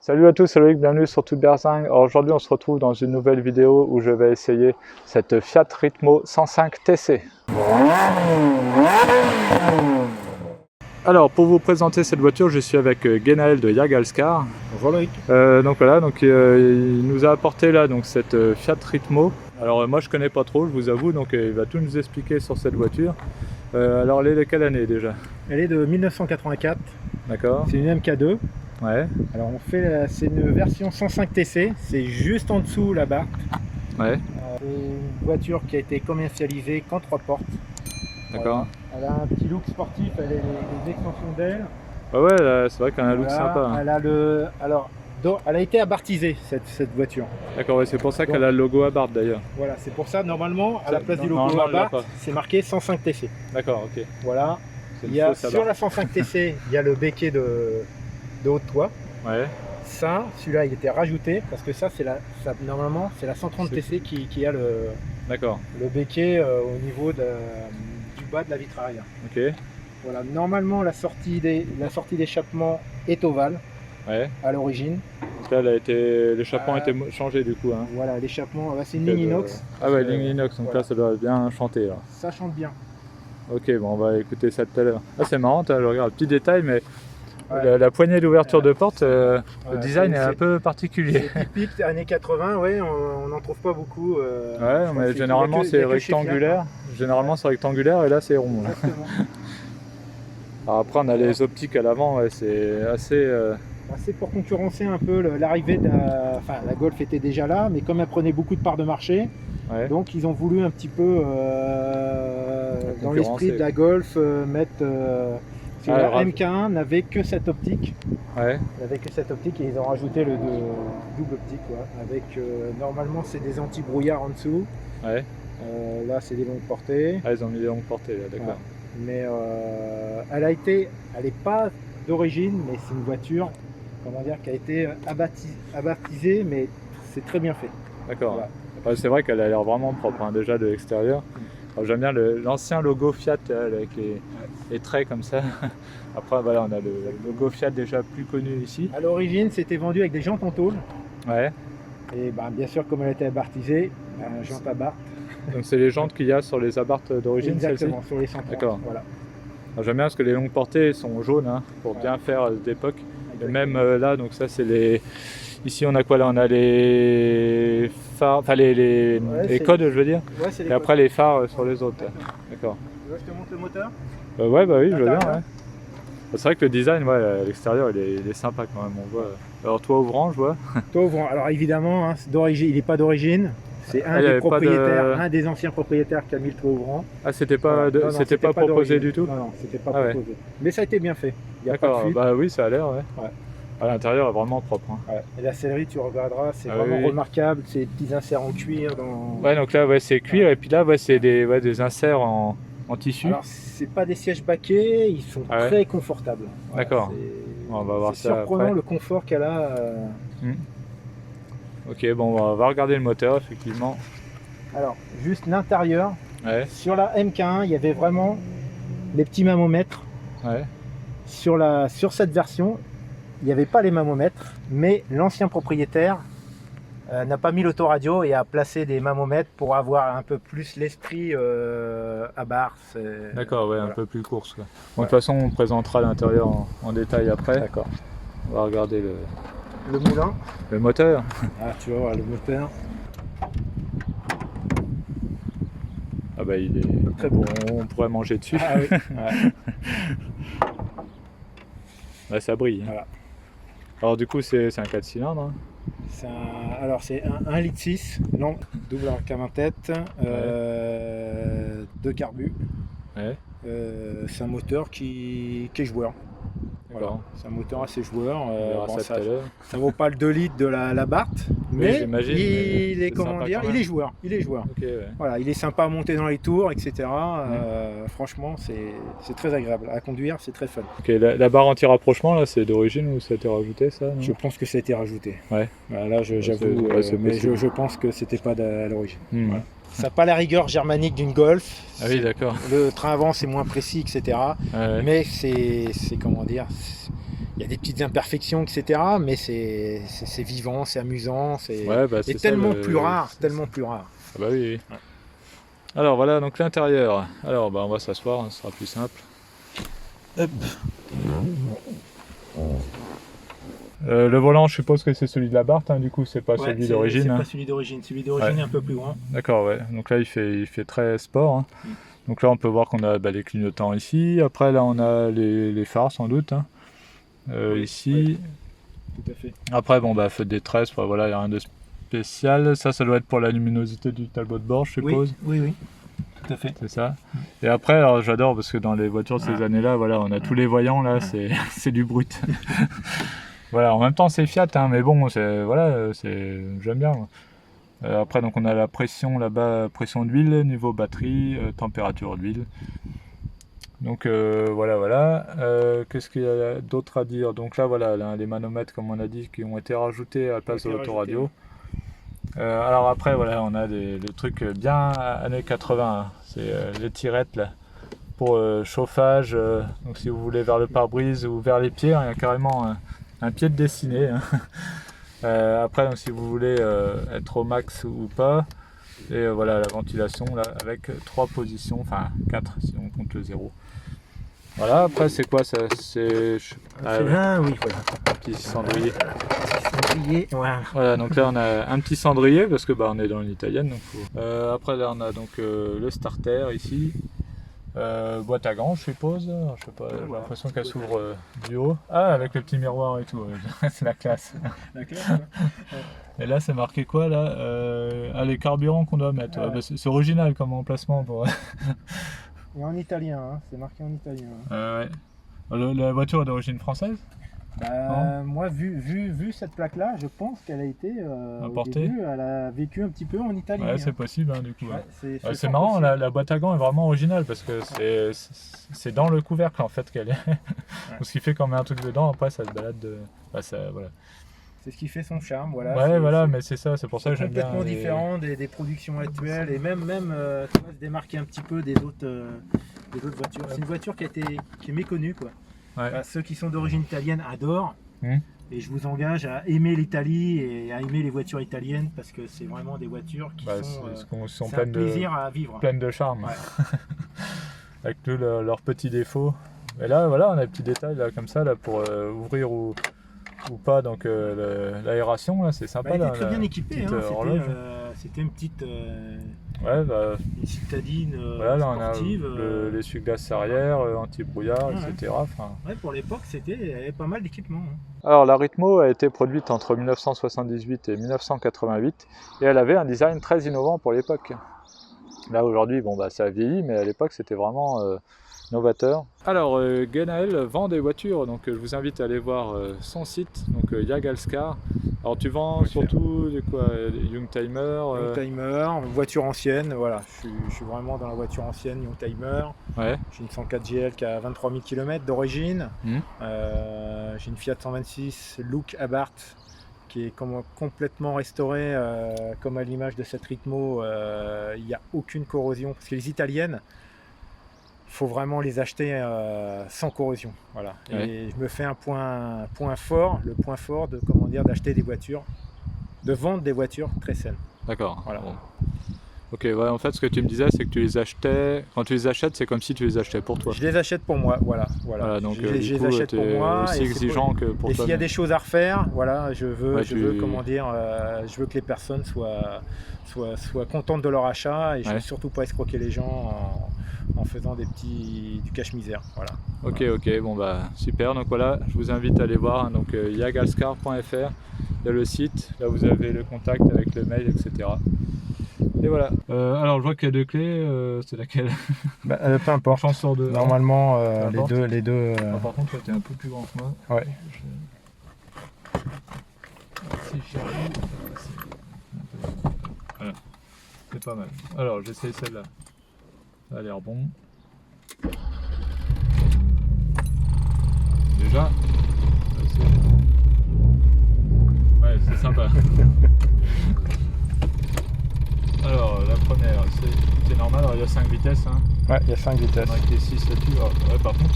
Salut à tous, c'est Loïc, bienvenue sur Toute Berzingue. Alors aujourd'hui on se retrouve dans une nouvelle vidéo où je vais essayer cette Fiat Ritmo 105 TC. Alors pour vous présenter cette voiture, je suis avec Genaël de Yagalskar. Bonjour Loïc. Donc voilà, il nous a apporté là donc cette Fiat Ritmo. Alors moi je connais pas trop, je vous avoue, donc il va tout nous expliquer sur cette voiture. Alors elle est de quelle année déjà? Elle est de 1984. D'accord. C'est une MK2. Ouais. Alors c'est une version 105 TC, c'est juste en dessous là-bas. Ouais. C'est une voiture qui a été commercialisée qu'en 3 portes. D'accord. Voilà. Elle a un petit look sportif, elle a les extensions d'ailes. Ouais, c'est vrai qu'elle a un look sympa. Hein. Elle a été abartisée cette voiture. D'accord, ouais, c'est pour ça qu'elle a le logo Abarth d'ailleurs. Voilà, c'est pour ça normalement à la place du logo Abarth, c'est marqué 105 TC. D'accord, ok. Voilà. Sur la 105 TC, il y a le béquet de haut de toit. Ouais. Ça, celui-là, il était rajouté parce que ça, normalement, c'est la 130 TC qui a le béquet au niveau du bas de la vitre arrière. Ok. Voilà. Normalement, la sortie d'échappement est ovale. Ouais. À l'origine. Donc là, l'échappement a été changé du coup. Hein. Voilà, l'échappement, c'est une ligne inox. Ah ouais, ligne inox, donc voilà. Là, ça doit bien chanter. Là. Ça chante bien. Ok, bon, on va écouter ça tout à l'heure. Ah, c'est marrant, je regarde, petit détail, mais la poignée d'ouverture de porte, le design est un peu particulier. C'est typique années 80, ouais, on n'en trouve pas beaucoup. Ouais, mais généralement c'est rectangulaire. Généralement c'est rectangulaire et là c'est rond. Alors après on a les optiques à l'avant, ouais, c'est assez... C'est pour concurrencer un peu l'arrivée de la Golf était déjà là, mais comme elle prenait beaucoup de parts de marché, donc ils ont voulu un petit peu, dans l'esprit de la Golf, mettre... la MK1 n'avait que cette optique. Ouais. N'avait que cette optique et ils ont rajouté le double optique. Avec normalement c'est des anti-brouillard en dessous. Ouais. Là c'est des longues portées. Ah, ils ont mis des longues portées là, d'accord. Ouais. Mais elle n'est pas d'origine, mais c'est une voiture, comment dire, qui a été abartisée, mais c'est très bien fait. D'accord. Voilà. Ouais, c'est vrai qu'elle a l'air vraiment propre, hein, déjà de l'extérieur. J'aime bien l'ancien logo Fiat avec les traits comme ça. Après voilà, on a le logo Fiat déjà plus connu ici. À l'origine c'était vendu avec des jantes en tôle. Ouais. Et bien sûr comme elle était abartisée, jantes Abarth. Donc c'est les jantes qu'il y a sur les Abarth d'origine. Exactement, sur les 130. D'accord. Voilà. J'aime bien parce que les longues portées sont jaunes, hein, pour bien faire d'époque. Et même là, donc ça c'est les... Ici on a quoi là? On a les phares, enfin les codes je veux dire, et après les phares sur les autres. D'accord. Tu veux que je te montre le moteur? Ouais, bah oui, je veux bien. Ouais. C'est vrai que le design, à l'extérieur, il est sympa quand même. On voit. Alors toit ouvrant, je vois. Toit ouvrant. Alors évidemment, hein, il n'est pas d'origine. C'est un des propriétaires, un des anciens propriétaires qui a mis le toit ouvrant. Ah, c'était pas proposé du tout? Non, c'était pas proposé. Mais ça a été bien fait. D'accord. Bah oui, ça a l'air. Ouais. À l'intérieur est vraiment propre. Hein. Ouais. Et la sellerie, tu regarderas, c'est vraiment remarquable. Ces petits inserts en cuir. Ouais, donc là, c'est cuir et puis là, c'est des inserts en tissu. Alors, c'est pas des sièges baquets, ils sont très confortables. Voilà, d'accord. On va voir ça. C'est surprenant après. Le confort qu'elle a. Ok, bon, on va regarder le moteur effectivement. Alors, juste l'intérieur. Ouais. Sur la MK1, il y avait vraiment les petits mammomètres. Ouais. Sur cette version, il n'y avait pas les mammomètres, mais l'ancien propriétaire n'a pas mis l'autoradio et a placé des mammomètres pour avoir un peu plus l'esprit Abarth. D'accord, ouais, voilà. Un peu plus course. Quoi. Bon, de toute façon, on présentera l'intérieur en détail après. D'accord. On va regarder le moulin. Le moteur. Ah, tu vas voir le moteur. Ah bah il est très bon, on pourrait manger dessus. Ah oui. Là, ça brille. Voilà. Alors du coup c'est un 4 cylindres. Hein. Alors c'est un 1,6 litre, non, double cam en tête, 2 carbus. Ouais. C'est un moteur qui est joueur. Voilà. C'est un moteur assez joueur. Ça vaut pas le 2 litres de la Barth, mais il est comment dire, il est joueur. Il est joueur. Okay, ouais. Voilà, il est sympa à monter dans les tours, etc. Franchement, c'est très agréable à conduire, c'est très fun. Okay, la barre anti-rapprochement là, c'est d'origine ou ça a été rajouté ça? Je pense que ça a été rajouté. Ouais. Voilà, là, j'avoue, mais je pense que c'était pas à l'origine. Voilà. Ça n'a pas la rigueur germanique d'une Golf. Ah oui, d'accord. Le train avant c'est moins précis, etc. Ouais. Mais c'est comment dire, y a des petites imperfections, etc. Mais c'est vivant, c'est amusant, c'est tellement plus rare, tellement plus rare. Ah bah oui. Ouais. Alors voilà, donc l'intérieur. Alors bah on va s'asseoir, hein, ce sera plus simple. Hop. Le volant, je suppose que c'est celui de la Barthes, hein, du coup, c'est pas celui d'origine. C'est pas celui d'origine. Celui d'origine est un peu plus grand. D'accord, ouais. Donc là, il fait très sport. Hein. Donc là, on peut voir qu'on a les clignotants ici. Après, là, on a les phares, sans doute. Hein. Ici. Oui. Tout à fait. Après, bon, feu de détresse, voilà, il n'y a rien de spécial. Ça doit être pour la luminosité du tableau de bord, je suppose. Oui. Tout à fait. C'est ça. Et après, alors j'adore parce que dans les voitures de ces années-là, voilà, on a tous les voyants là, c'est du brut. Voilà, en même temps c'est Fiat, hein, mais bon, j'aime bien. Après, donc on a la pression là-bas, pression d'huile, niveau batterie, température d'huile. Donc voilà. Qu'est-ce qu'il y a d'autre à dire? Donc là, voilà, les manomètres, comme on a dit, qui ont été rajoutés à la place de l'autoradio. Alors après, voilà, on a le truc bien années 80, hein. C'est les tirettes là, pour chauffage. Donc si vous voulez vers le pare-brise ou vers les pieds, hein, il y a carrément un pied de dessiné. Hein. Après, donc, si vous voulez être au max ou pas, et voilà la ventilation là, avec 3 positions, enfin 4 si on compte le 0. Voilà, après c'est quoi ça? C'est là, oui, voilà. Un petit cendrier. Voilà. Voilà, donc là on a un petit cendrier parce que on est dans l'italienne. Après là on a donc le starter ici. Boîte à gants, je suppose. Je sais pas, j'ai l'impression qu'elle s'ouvre du haut. Ah, avec le petit miroir et tout. C'est la classe. La classe, ouais. Et là, c'est marqué quoi là? Les carburants qu'on doit mettre. C'est original comme emplacement pour. Et en italien, hein. C'est marqué en italien. Ouais. La voiture est d'origine française? Moi, vu cette plaque-là, je pense qu'elle a été importée. Au début, elle a vécu un petit peu en Italie. Ouais, c'est possible, hein, du coup. Ouais. C'est marrant, la boîte à gants est vraiment originale parce que c'est dans le couvercle en fait qu'elle est. Ce qui fait qu'on met un truc dedans, après ça se balade. Voilà. C'est ce qui fait son charme, voilà. Ouais, voilà, mais c'est ça, c'est pour ça que j'aime bien. C'est complètement différent des productions actuelles et même se démarquer un petit peu des autres voitures. C'est une voiture qui est méconnue, quoi. Ouais. Ceux qui sont d'origine italienne adorent. Et je vous engage à aimer l'Italie et à aimer les voitures italiennes parce que c'est vraiment des voitures qui sont un plaisir à vivre. Pleines de charme. Ouais. Avec tous leurs petits défauts. Et là, voilà, on a des petits détails là, comme ça là, pour ouvrir ou pas. Donc l'aération, c'est sympa. Elle était très bien équipée. C'était une petite une citadine sportive. On a l'essuie-glace arrière, anti-brouillard, etc. Ouais, pour l'époque, il y avait pas mal d'équipements. Hein. Alors la Ritmo a été produite entre 1978 et 1988 et elle avait un design très innovant pour l'époque. Là aujourd'hui, ça a vieilli, mais à l'époque c'était vraiment novateur. Alors Genaël vend des voitures, donc je vous invite à aller voir son site, donc Jagalskar. Alors tu vends surtout Youngtimer voiture ancienne, voilà. Je suis vraiment dans la voiture ancienne, Youngtimer. Ouais. J'ai une 104 GL qui a 23 000 km d'origine. J'ai une Fiat 126 Look Abarth qui est complètement restaurée, comme à l'image de cette Ritmo. Il n'y a aucune corrosion, parce que les italiennes, il faut vraiment les acheter sans corrosion. Voilà. Ouais. Et je me fais un point fort, le point fort d'acheter des voitures, de vendre des voitures très saines. D'accord. Voilà. Bon. Ok, ouais, en fait, ce que tu me disais, c'est que tu les achetais. Quand tu les achètes, c'est comme si tu les achetais pour toi. Je les achète pour moi, voilà. Donc, je les achète pour moi. Aussi exigeant que pour toi. Et s'il y a des choses à refaire, voilà, je veux que les personnes soient contentes de leur achat et je ne veux surtout pas escroquer les gens en faisant du cache-misère. Voilà. Ok, super. Donc voilà, je vous invite à aller voir donc jagalskar.fr. Il y a le site, là vous avez le contact avec le mail, etc. Et voilà. Alors je vois qu'il y a 2 clés, c'est laquelle? Peu importe. Chance sur 2. Normalement, les deux. Par contre, toi, tu es un peu plus grand que moi. Ouais. Voilà. C'est pas mal. Alors j'essaye celle-là. Ça a l'air bon. Déjà. C'est sympa. Alors la première, c'est normal, alors il y a 5 vitesses. Hein. Ouais, il y a 5 vitesses. Avec les 6 là-dessus. Par contre,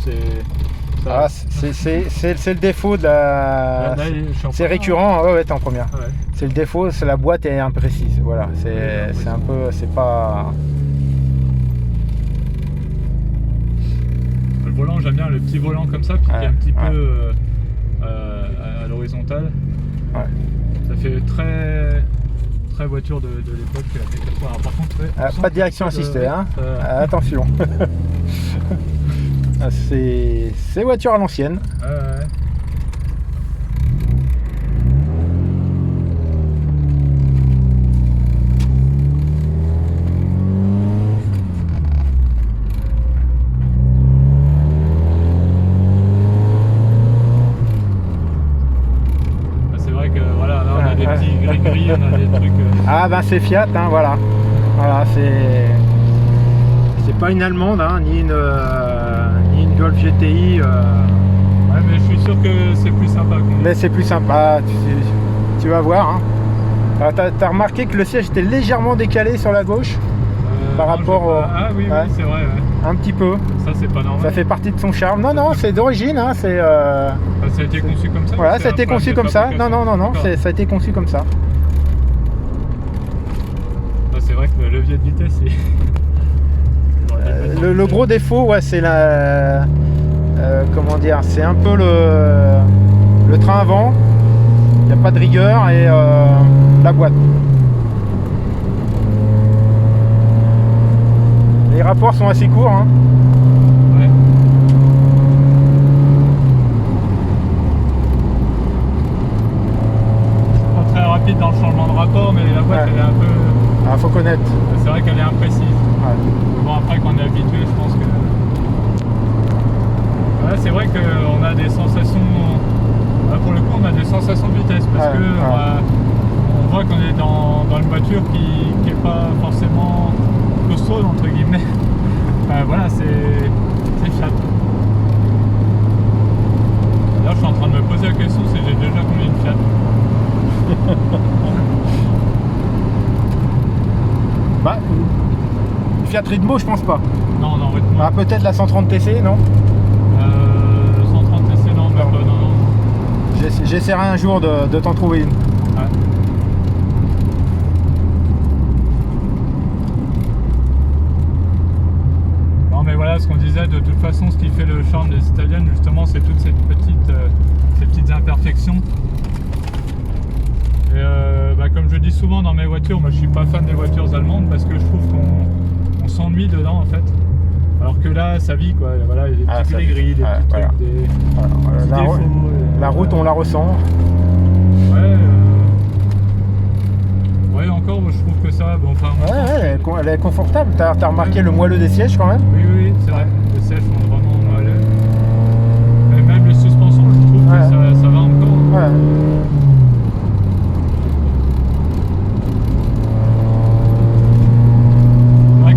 Ah, c'est le défaut de la... C'est récurrent, hein. Ouais, t'es en première. Ouais. C'est le défaut, c'est la boîte est imprécise. Voilà, c'est un peu... C'est pas... Le volant, j'aime bien le petit volant comme ça, qui est un petit peu à l'horizontale. Ouais. Ça fait très voiture de l'époque. Alors, par contre, pas de direction assistée, hein. Attention. C'est voiture à l'ancienne. Ouais. C'est vrai que voilà, là on a des petits gris-gris, on a des trucs. Ah ben c'est Fiat, hein, voilà. Voilà, c'est pas une allemande, hein, ni une Golf GTI. Ouais, mais je suis sûr que c'est plus sympa. Mais c'est plus sympa, tu vas voir. Hein. T'as remarqué que le siège était légèrement décalé sur la gauche par rapport au... Ah oui, oui, c'est vrai. Ouais. Un petit peu. Ça, c'est pas normal. Ça fait partie de son charme. Non, c'est d'origine. Hein, ça a été conçu comme ça. Voilà, ça a été conçu comme ça. Non, ça a été conçu comme ça. C'est vrai que le levier de vitesse, le gros défaut, ouais, c'est la... comment dire, c'est un peu le train avant. Il n'y a pas de rigueur et la boîte. Les rapports sont assez courts. Hein. Ouais. C'est pas très rapide dans le changement de rapport, mais la boîte elle est un peu... Ah, faut connaître. C'est vrai qu'elle est imprécise. Ouais. Bon, après qu'on est habitué, je pense que... Ouais, c'est vrai qu'on a des sensations... Pour le coup, on a des sensations de vitesse, parce que on voit qu'on est dans une voiture qui est pas forcément costaud, entre guillemets. Voilà, c'est Fiat. D'ailleurs, je suis en train de me poser la question si j'ai déjà combien de Fiat. Bah, Fiat Ritmo, je pense pas. Non, Ritmo. Ah, peut-être la 130 TC, non 130 TC, non, même pas, non. J'essaierai un jour de t'en trouver une. Ouais. Non, mais voilà, ce qu'on disait, de toute façon, ce qui fait le charme des italiennes, justement, c'est toutes ces petites imperfections. Et comme je dis souvent dans mes voitures, moi je suis pas fan des voitures allemandes parce que je trouve qu'on s'ennuie dedans en fait. Alors que là ça vit quoi, voilà, il y a des petits gris-gris, des petits trucs, des défauts. La route on la ressent. Ouais, encore je trouve que ça, bon enfin... Ouais, elle est confortable, t'as remarqué le moelleux des sièges quand même? Oui, c'est vrai, les sièges sont vraiment moelleux. Et même les suspensions je trouve que ça va encore. Ouais.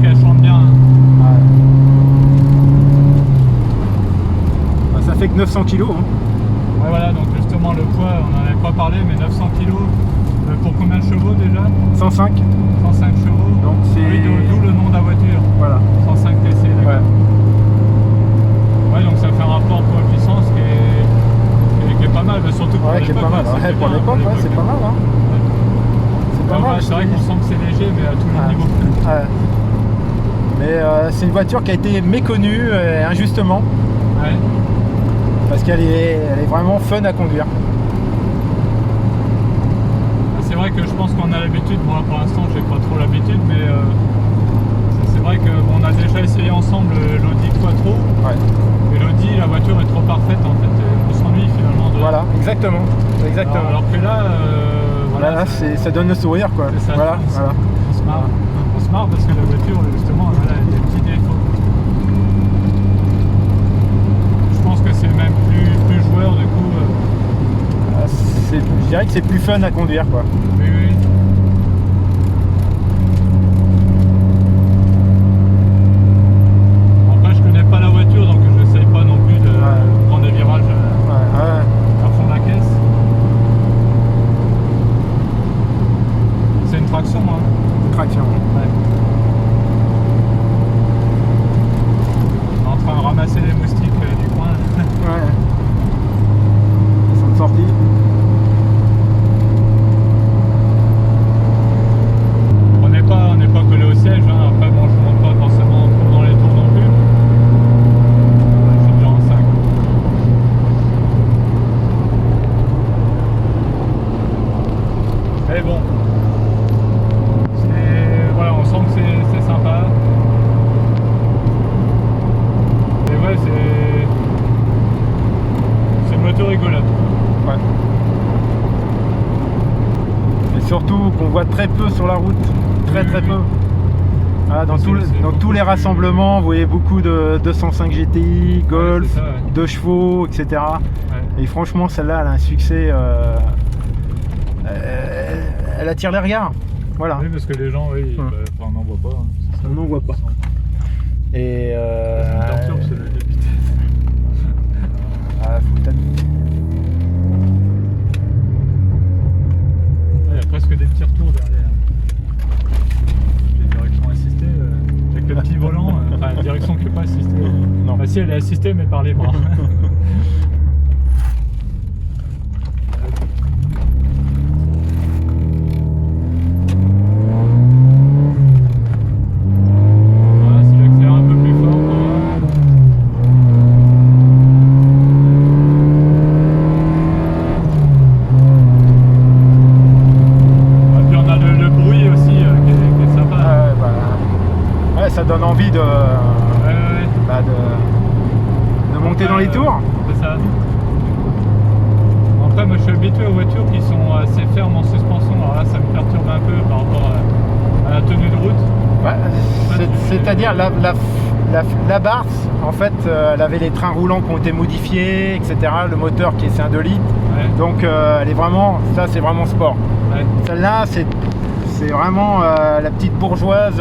Qu'elle chante bien. Ça fait que 900 kg. Hein. Ouais, voilà, donc justement le poids, on n'en avait pas parlé, mais 900 kg pour combien de chevaux déjà? 105. 105 chevaux. Donc c'est... Oui, d'où le nom de la voiture. Voilà. 105 TC, d'accord. Ouais, donc ça fait un rapport poids-puissance qui est pas mal, mais surtout pour l'époque. Qui est pas mal. Pour l'époque, c'est pas mal. Hein. C'est pas mal. C'est vrai qu'on sent que c'est léger, mais à tous les niveaux. Ouais. Mais c'est une voiture qui a été méconnue injustement. Ouais. Parce qu'elle est vraiment fun à conduire. C'est vrai que je pense qu'on a l'habitude, moi pour l'instant j'ai pas trop l'habitude, mais c'est vrai qu'on a déjà essayé ensemble l'Audi Quattro. Ouais. Et l'Audi, la voiture est trop parfaite en fait, on s'ennuie finalement de... Voilà, exactement. Alors que là, voilà, ça donne le sourire quoi. Ça, voilà. On se marre. On se marre parce que la voiture justement elle a des petits défauts. Je pense que c'est même plus joueur du coup. Je dirais que c'est plus fun à conduire quoi. Oui. Après je connais pas la voiture donc je n'essaye pas non plus de prendre des virages à fond de la caisse. C'est une traction hein. Une traction. Ouais. On est en train de ramasser les moustiques du coin. Ouais. Mais bon, voilà, on sent que c'est sympa. Et ouais, c'est une moto rigolote. Ouais. Et surtout qu'on voit très peu sur la route, très peu. Ah, dans tous les rassemblements, vous voyez beaucoup de 205 GTI, Golf, ça, ouais. 2 chevaux, etc. Ouais. Et franchement, celle-là, elle a un succès. Elle attire les regards. Voilà. Oui, parce que les gens, oui, on n'en voit pas. Hein. On n'en voit pas. Et ça me perturbe, c'est la vitesse. Ah, faut il y a presque des petits retours derrière. Les directions assistées, avec le petit volant, enfin la direction qui n'est pas assistée. Non. Bah si, elle est assistée, mais par les bras. Ça donne envie de monter dans les tours. C'est ça. Après, moi je suis habitué aux voitures qui sont assez fermes en suspension. Alors là, ça me perturbe un peu par rapport à la tenue de route. Ouais, c'est-à-dire la Barth, en fait, elle avait les trains roulants qui ont été modifiés, etc. Le moteur qui est un 2 litres. Ouais. Donc elle est vraiment, ça c'est vraiment sport. Ouais. Celle-là, c'est vraiment la petite bourgeoise.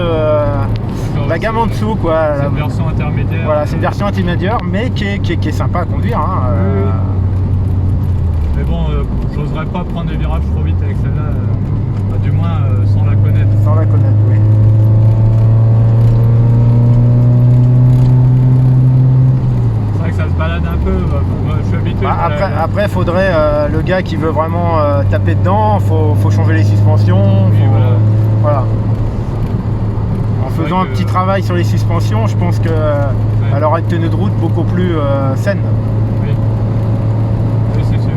La gamme en dessous, quoi. C'est une version intermédiaire. Voilà, c'est une version intermédiaire, mais qui est sympa à conduire. Hein, oui. Mais bon, j'oserais pas prendre des virages trop vite avec celle-là, du moins sans la connaître. Sans la connaître, oui. C'est vrai que ça se balade un peu, je suis habitué. Après, il faudrait, le gars qui veut vraiment taper dedans, faut changer les suspensions. Oui, voilà. En faisant un petit travail sur les suspensions, je pense qu'elle aura une tenue de route beaucoup plus saine. Oui, c'est sûr.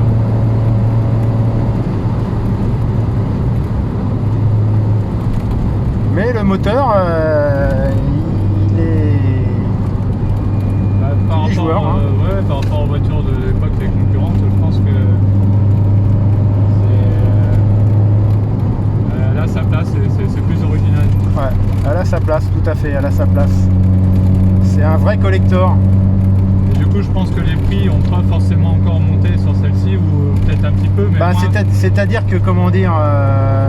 Mais le moteur, il est joueur. Par rapport aux voitures de l'époque, les concurrentes, je pense que elle a sa place, c'est plus original. Ouais, elle a sa place, tout à fait, elle a sa place. C'est un vrai collector. Et du coup, je pense que les prix n'ont pas forcément encore monté sur celle-ci, ou peut-être un petit peu, mais c'est-à-dire que, comment dire,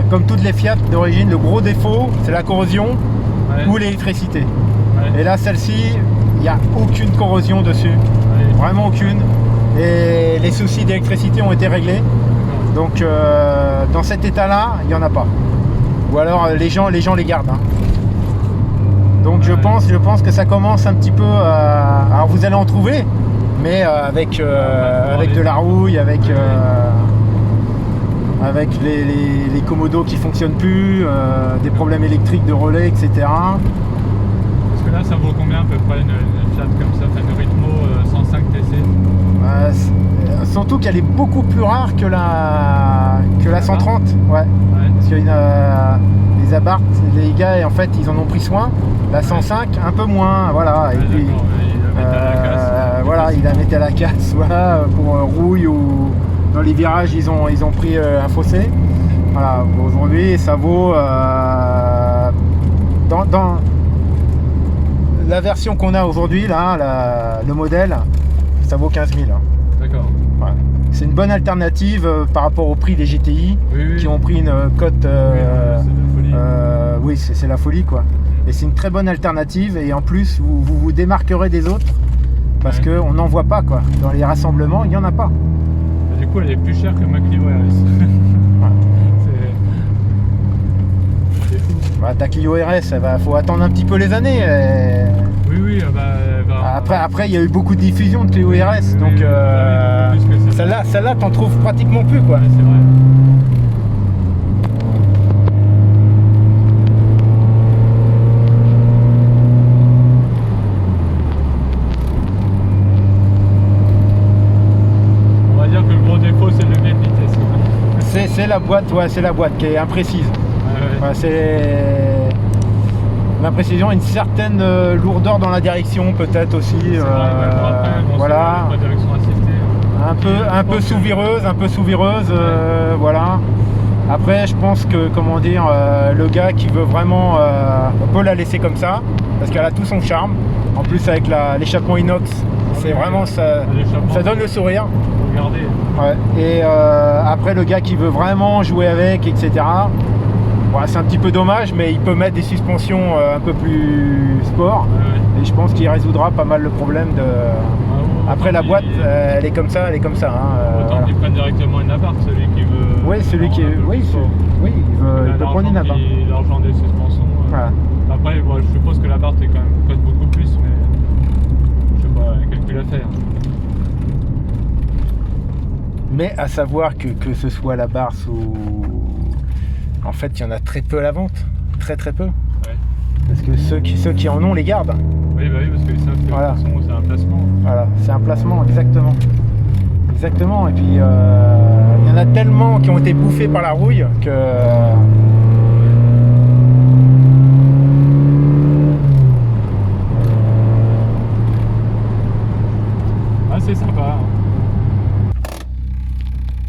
comme toutes les Fiat d'origine, le gros défaut, c'est la corrosion ou l'électricité. Ouais. Et là, celle-ci, il n'y a aucune corrosion dessus, vraiment aucune. Et les soucis d'électricité ont été réglés. Donc, dans cet état-là, il n'y en a pas. Ou alors les gens les gardent. Hein. Donc je pense que ça commence un petit peu à... Alors vous allez en trouver, mais avec de la rouille, avec les commodos qui ne fonctionnent plus, des problèmes électriques de relais, etc. Parce que là ça vaut combien à peu près une Fiat comme ça, une Ritmo 105 TC? Surtout qu'elle est beaucoup plus rare que la 130. Ouais. Parce que les Abarth, les gars, en fait, ils en ont pris soin. La 105, un peu moins, voilà. Et puis, il la mettait à la casse, voilà, pour rouille ou dans les virages, ils ont pris un fossé. Voilà. Aujourd'hui, ça vaut dans la version qu'on a aujourd'hui, là, le modèle, ça vaut 15 000. D'accord. Ouais. C'est une bonne alternative par rapport au prix des GTI qui ont pris une cote. Oui, c'est la folie, quoi. Et c'est une très bonne alternative, et en plus vous démarquerez des autres parce qu'on n'en voit pas, quoi. Dans les rassemblements, il n'y en a pas. Du coup, elle est plus chère que ma Clio RS. C'est fou. Ta Clio RS, faut attendre un petit peu les années. Oui, Après, il y a eu beaucoup de diffusion de Clio RS, donc celle-là, t'en trouves pratiquement plus, quoi. Ouais, c'est vrai. On va dire que le gros défaut, c'est le levier de vitesse. C'est la boîte, ouais, c'est la boîte qui est imprécise. Ouais. C'est l'imprécision, une certaine lourdeur dans la direction peut-être aussi. Voilà. Un peu sous-vireuse, voilà. Après, je pense que, comment dire, le gars qui veut vraiment, on peut la laisser comme ça, parce qu'elle a tout son charme. En plus, avec l'échappement inox, c'est vraiment ça donne le sourire. Regardez. Ouais. Et après, le gars qui veut vraiment jouer avec, etc. Voilà, c'est un petit peu dommage, mais il peut mettre des suspensions un peu plus sport. Et je pense qu'il résoudra pas mal le problème de. Après, la boîte, elle est comme ça, Autant voilà. Qu'il prenne directement une Abarth, celui qui veut. Oui, celui qui. Oui, il peut prendre une Abarth. L'argent des suspensions. Voilà. Après, bon, je suppose que l'Abarth est quand même coûte beaucoup plus, mais je sais pas, calcul à faire. Mais à savoir que ce soit l'Abarth ou. En fait, il y en a très peu à la vente. Très peu. Ouais. Parce que ceux qui en ont les gardent. Oui, parce qu'ils savent que voilà. C'est un placement. Voilà, c'est un placement, exactement. Exactement. Et puis, il y en a tellement qui ont été bouffés par la rouille que. Ah, c'est sympa.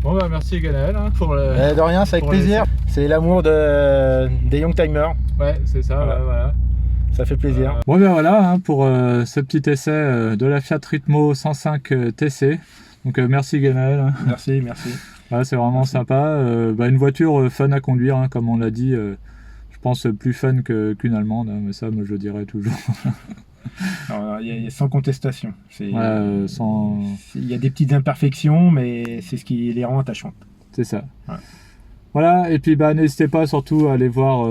Bon, bah, merci Ganaël pour le. De rien, c'est avec plaisir. C'est l'amour des Youngtimers. Ouais, c'est ça, voilà. Ça fait plaisir. Bon, ben voilà pour ce petit essai de la Fiat Ritmo 105 TC. Donc merci Ganaël. Merci. Voilà, c'est vraiment sympa. Une voiture fun à conduire, comme on l'a dit. Je pense plus fun qu'une allemande, mais ça, moi, je le dirais toujours. Il y a sans contestation. Il y a des petites imperfections, mais c'est ce qui les rend attachantes. C'est ça. Ouais. Voilà, et puis n'hésitez pas surtout à aller voir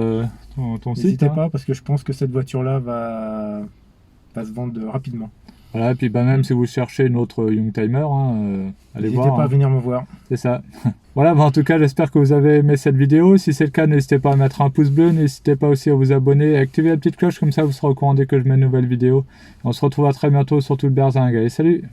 ton site. N'hésitez pas, parce que je pense que cette voiture-là va se vendre rapidement. Voilà, et puis même si vous cherchez une autre Youngtimer, allez voir. N'hésitez pas à venir me voir. C'est ça. Voilà, en tout cas, j'espère que vous avez aimé cette vidéo. Si c'est le cas, n'hésitez pas à mettre un pouce bleu. N'hésitez pas aussi à vous abonner et à activer la petite cloche, comme ça vous serez au courant dès que je mets une nouvelle vidéo. On se retrouve à très bientôt sur Tout le Berzing. Allez, salut!